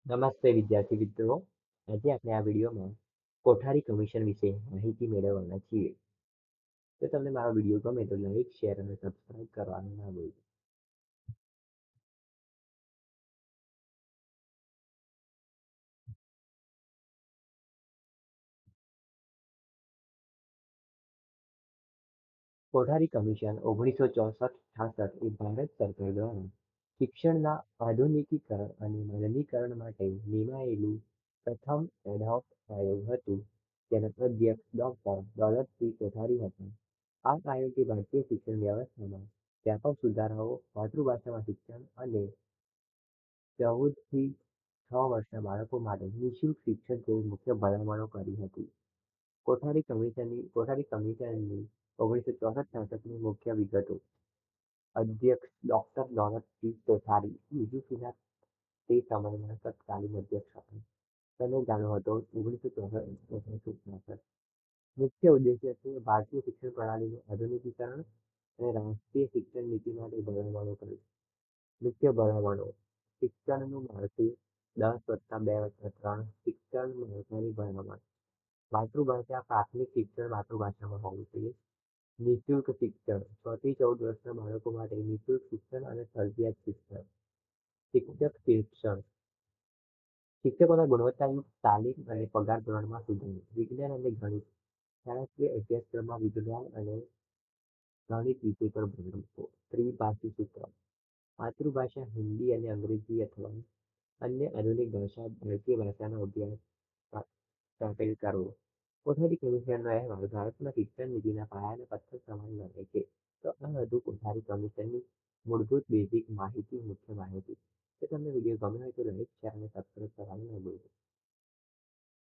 નમસ્તે વિદ્યાર્થી મિત્રો. આજે આપણે આ વિડીયોમાં કોઠારી કમિશન વિશે માહિતી મેળવવાના છીએ. જો તમને મારો વિડીયો ગમે તો લાઈક, શેર અને સબસ્ક્રાઇબ કરવાનું ના ભૂલતા. કોઠારી કમિશન 1964-66 એ ભારત સરકાર દ્વારા શિક્ષણના આધુનિકીકરણ અને માનવીકરણ માટે નિમાયેલું પ્રથમ એડહોક આયોગ હતું. તેના અધ્યક્ષ ડોક્ટર દોલતસિંહ કોઠારી હતા. આ આયોગે ભારતીય શિક્ષણ વ્યવસ્થામાં વ્યાપક સુધારાઓ, માતૃભાષામાં શિક્ષણ અને 14 થી 6 વર્ષના બાળકો માટે નિઃશુલ્ક શિક્ષણ જેવી મુખ્ય ભલામણો કરી હતી. કોઠારી કમિશનની 1964-66ની મુખ્ય વિગતો. અધ્યક્ષ ડોક્ટર દોલતસિંહ કોઠારી યુજીસીના તે સમયના તત્કાલીન અધ્યક્ષ હતા. સમયગાળો હતો 1964-66. મુખ્ય ઉદ્દેશ્ય છે ભારતીય શિક્ષણ પ્રણાલીનું આધુનિકીકરણ અને રાષ્ટ્રીય શિક્ષણ નીતિ માટે ભલામણો કરવી. મુખ્ય ભલામણો: શિક્ષણનું માળખું 10+2+3 શિક્ષણ માળખાની ભલામણ. માતૃભાષા પ્રાથમિક શિક્ષણ માતૃભાષામાં હોવું જોઈએ. નિઃશુલ્ક શિક્ષણ 6 થી 14 વર્ષના બાળકો માટે નિઃશુલ્ક શિક્ષણ અને ફરજિયાત શિક્ષણ. શિક્ષક શિક્ષણ. શિક્ષકોના ગુણવત્તાયુક્ત તાલીમ અને પગાર ધોરણમાં સુધારો. વિજ્ઞાન અને ગણિત. શાળાકીય અભ્યાસક્રમમાં વિજ્ઞાન અને ગણિત વિષય પર ભાર મૂકવો. ત્રિભાષી સૂત્ર. માતૃભાષા હિન્દી અને અંગ્રેજી અથવા અન્ય આધુનિક ભાષા ભારતીય ભાષાનો અભ્યાસ શામેલ કરવો. કોઠારી કમિશનનો અહેવાલ ભારતમાં શિક્ષણ નીતિના પાયાના પથ્થર સમાન ગણાય છે. તો આ હતું કોઠારી કમિશનની મૂળભૂત બેઝિક માહિતી, મુખ્ય માહિતી. જો તમને વિડીયો ગમ્યો હોય તો લાઈક, શેર અને સબસ્ક્રાઇબ કરવાનું